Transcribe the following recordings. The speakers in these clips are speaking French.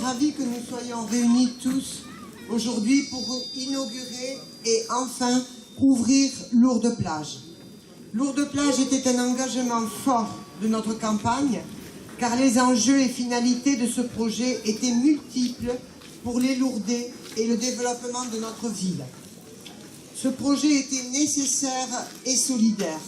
ravie que nous soyons réunis tous aujourd'hui pour inaugurer et enfin ouvrir Lourdes-Plage. Lourdes-Plage était un engagement fort de notre campagne, car les enjeux et finalités de ce projet étaient multiples pour les Lourdais et le développement de notre ville. Ce projet était nécessaire et solidaire.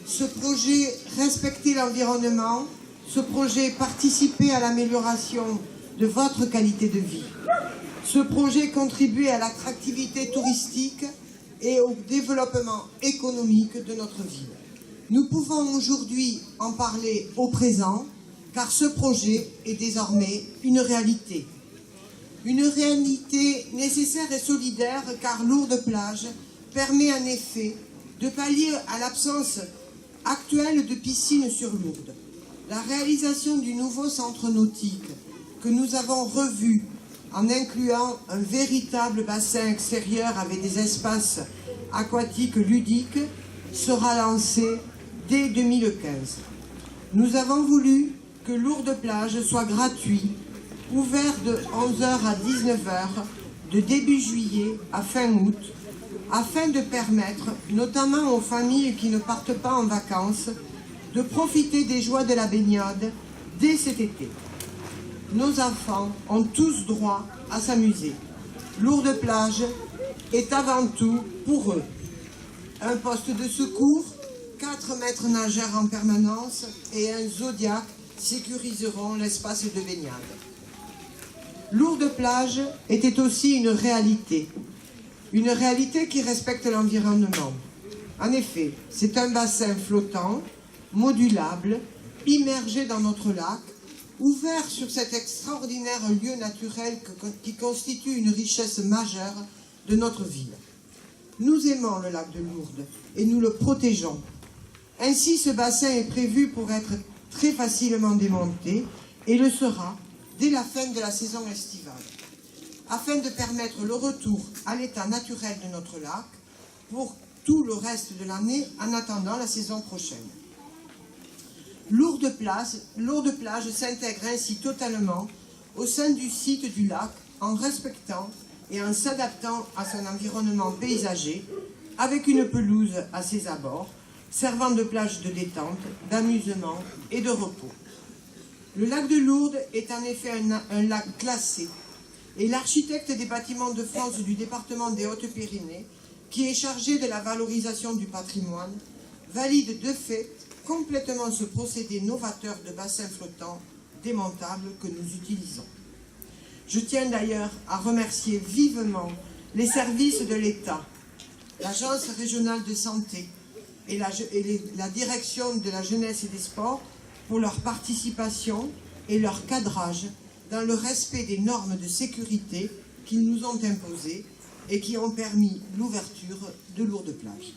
Ce projet respectait l'environnement. Ce projet participait à l'amélioration de votre qualité de vie. Ce projet contribuait à l'attractivité touristique et au développement économique de notre ville. Nous pouvons aujourd'hui en parler au présent, car ce projet est désormais une réalité. Une réalité nécessaire et solidaire, car Lourdes-Plage permet en effet de pallier à l'absence actuelle de piscine sur Lourdes. La réalisation du nouveau centre nautique que nous avons revu en incluant un véritable bassin extérieur avec des espaces aquatiques ludiques sera lancée dès 2015. Nous avons voulu que Lourdes-Plage soit gratuit, ouvert de 11h à 19h de début juillet à fin août, afin de permettre, notamment aux familles qui ne partent pas en vacances, de profiter des joies de la baignade dès cet été. Nos enfants ont tous droit à s'amuser. Lourdes-Plage est avant tout pour eux. Un poste de secours, 4 maîtres nageurs en permanence et un Zodiac sécuriseront l'espace de baignade. Lourdes-Plage était aussi une réalité qui respecte l'environnement. En effet, c'est un bassin flottant, modulable, immergé dans notre lac, ouvert sur cet extraordinaire lieu naturel qui constitue une richesse majeure de notre ville. Nous aimons le lac de Lourdes et nous le protégeons. Ainsi, ce bassin est prévu pour être très facilement démonté et le sera dès la fin de la saison estivale, afin de permettre le retour à l'état naturel de notre lac pour tout le reste de l'année en attendant la saison prochaine. Lourdes-Plage s'intègre ainsi totalement au sein du site du lac en respectant et en s'adaptant à son environnement paysager avec une pelouse à ses abords, servant de plage de détente, d'amusement et de repos. Le lac de Lourdes est en effet un lac classé et l'architecte des bâtiments de France du département des Hautes-Pyrénées, qui est chargé de la valorisation du patrimoine, valide de fait complètement ce procédé novateur de bassin flottant démontable que nous utilisons. Je tiens d'ailleurs à remercier vivement les services de l'État, l'Agence régionale de santé et la direction de la jeunesse et des sports pour leur participation et leur cadrage dans le respect des normes de sécurité qu'ils nous ont imposées et qui ont permis l'ouverture de Lourdes-Plage.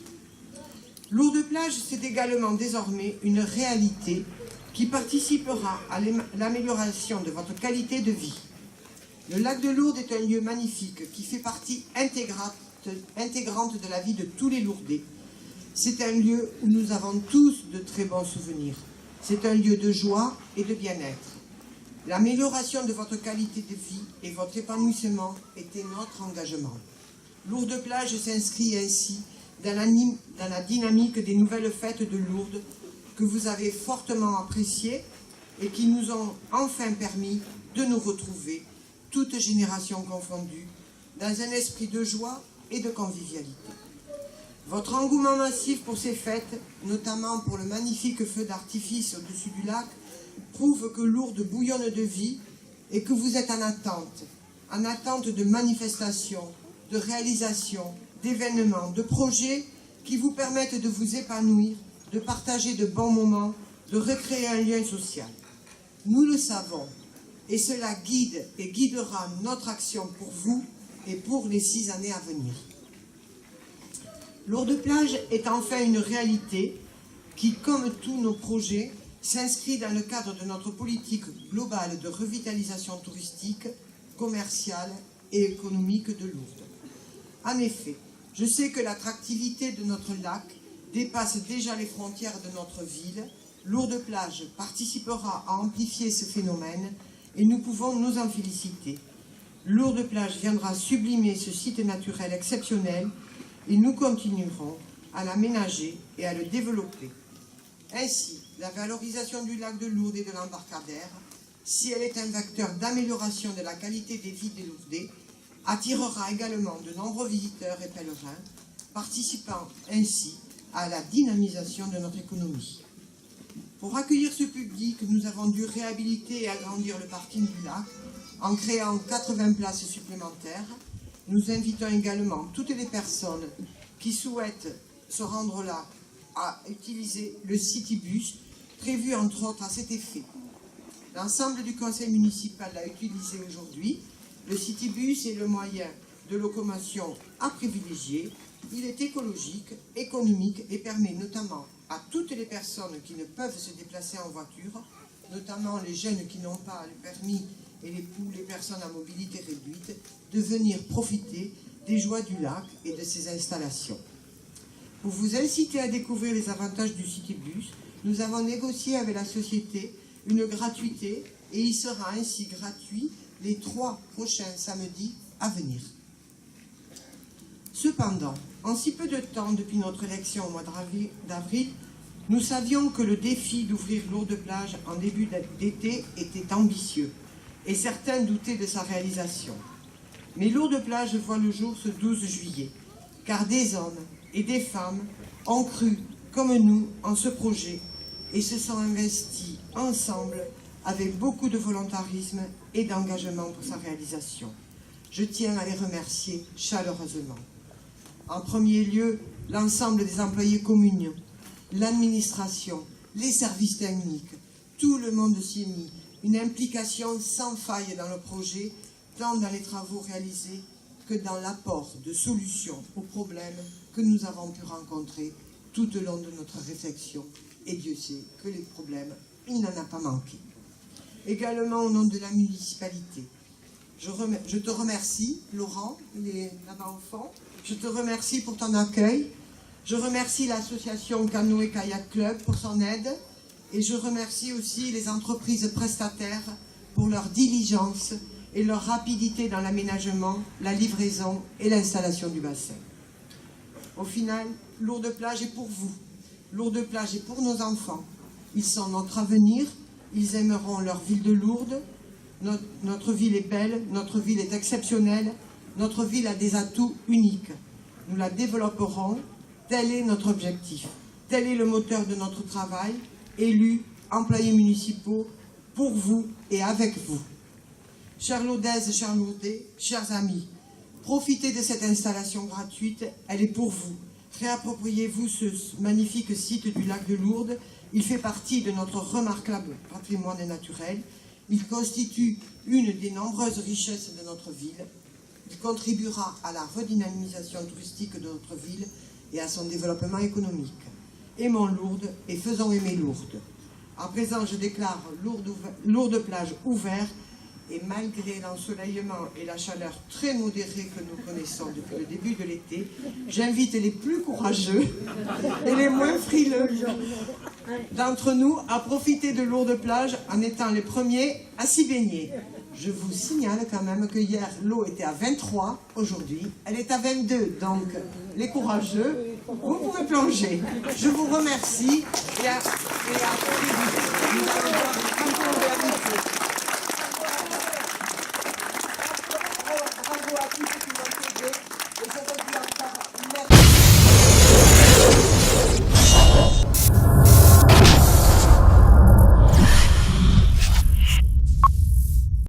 Lourdes-Plage, c'est également désormais une réalité qui participera à l'amélioration de votre qualité de vie. Le lac de Lourdes est un lieu magnifique qui fait partie intégrante de la vie de tous les Lourdais. C'est un lieu où nous avons tous de très bons souvenirs. C'est un lieu de joie et de bien-être. L'amélioration de votre qualité de vie et votre épanouissement était notre engagement. Lourdes-Plage s'inscrit ainsi dans la dynamique des nouvelles fêtes de Lourdes que vous avez fortement appréciées et qui nous ont enfin permis de nous retrouver, toutes générations confondues, dans un esprit de joie et de convivialité. Votre engouement massif pour ces fêtes, notamment pour le magnifique feu d'artifice au-dessus du lac, prouve que Lourdes bouillonne de vie et que vous êtes en attente de manifestations, de réalisations, d'événements, de projets qui vous permettent de vous épanouir, de partager de bons moments, de recréer un lien social. Nous le savons, et cela guide et guidera notre action pour vous et pour les 6 années à venir. Lourdes-Plage est enfin une réalité qui, comme tous nos projets, s'inscrit dans le cadre de notre politique globale de revitalisation touristique, commerciale et économique de Lourdes. En effet, je sais que l'attractivité de notre lac dépasse déjà les frontières de notre ville. Lourdes-Plage participera à amplifier ce phénomène et nous pouvons nous en féliciter. Lourdes-Plage viendra sublimer ce site naturel exceptionnel et nous continuerons à l'aménager et à le développer. Ainsi, la valorisation du lac de Lourdes et de l'embarcadère, si elle est un vecteur d'amélioration de la qualité des vies des Lourdais, attirera également de nombreux visiteurs et pèlerins, participant ainsi à la dynamisation de notre économie. Pour accueillir ce public, nous avons dû réhabiliter et agrandir le parking du lac en créant 80 places supplémentaires. Nous invitons également toutes les personnes qui souhaitent se rendre là à utiliser le Citybus, prévu entre autres à cet effet. L'ensemble du conseil municipal l'a utilisé aujourd'hui. Le Citybus est le moyen de locomotion à privilégier. Il est écologique, économique et permet notamment à toutes les personnes qui ne peuvent se déplacer en voiture, notamment les jeunes qui n'ont pas le permis et les personnes à mobilité réduite, de venir profiter des joies du lac et de ses installations. Pour vous inciter à découvrir les avantages du Citybus, nous avons négocié avec la société une gratuité et il sera ainsi gratuit les 3 prochains samedis à venir. Cependant, en si peu de temps depuis notre élection au mois d'avril, nous savions que le défi d'ouvrir Lourdes-Plage en début d'été était ambitieux et certains doutaient de sa réalisation. Mais Lourdes-Plage voit le jour ce 12 juillet, car des hommes et des femmes ont cru, comme nous, en ce projet et se sont investis ensemble avec beaucoup de volontarisme et d'engagement pour sa réalisation. Je tiens à les remercier chaleureusement. En premier lieu, l'ensemble des employés communaux, l'administration, les services techniques, tout le monde s'y est mis. Une implication sans faille dans le projet, tant dans les travaux réalisés que dans l'apport de solutions aux problèmes que nous avons pu rencontrer tout au long de notre réflexion. Et Dieu sait que les problèmes, il n'en a pas manqué. Également au nom de la municipalité, je te remercie, Laurent, il est là-bas au fond. Je te remercie pour ton accueil. Je remercie l'association Canoë Kayak Club pour son aide. Et je remercie aussi les entreprises prestataires pour leur diligence et leur rapidité dans l'aménagement, la livraison et l'installation du bassin. Au final, Lourdes-Plage est pour vous. Lourdes-Plage est pour nos enfants. Ils sont notre avenir. Ils aimeront leur ville de Lourdes. Notre ville est belle, notre ville est exceptionnelle. Notre ville a des atouts uniques. Nous la développerons. Tel est notre objectif. Tel est le moteur de notre travail. Élus, employés municipaux, pour vous et avec vous. Chères Lourdaises, chers Lourdais, chers amis, profitez de cette installation gratuite, elle est pour vous. Réappropriez-vous ce magnifique site du lac de Lourdes. Il fait partie de notre remarquable patrimoine naturel. Il constitue une des nombreuses richesses de notre ville. Il contribuera à la redynamisation touristique de notre ville et à son développement économique. Aimons Lourdes et faisons aimer Lourdes. À présent, je déclare Lourdes-Plage ouvert et malgré l'ensoleillement et la chaleur très modérée que nous connaissons depuis le début de l'été, j'invite les plus courageux et les moins frileux d'entre nous à profiter de Lourdes-Plage en étant les premiers à s'y baigner. Je vous signale quand même que hier, l'eau était à 23, aujourd'hui, elle est à 22. Donc, les courageux, vous pouvez plonger. Je vous remercie et à très vite.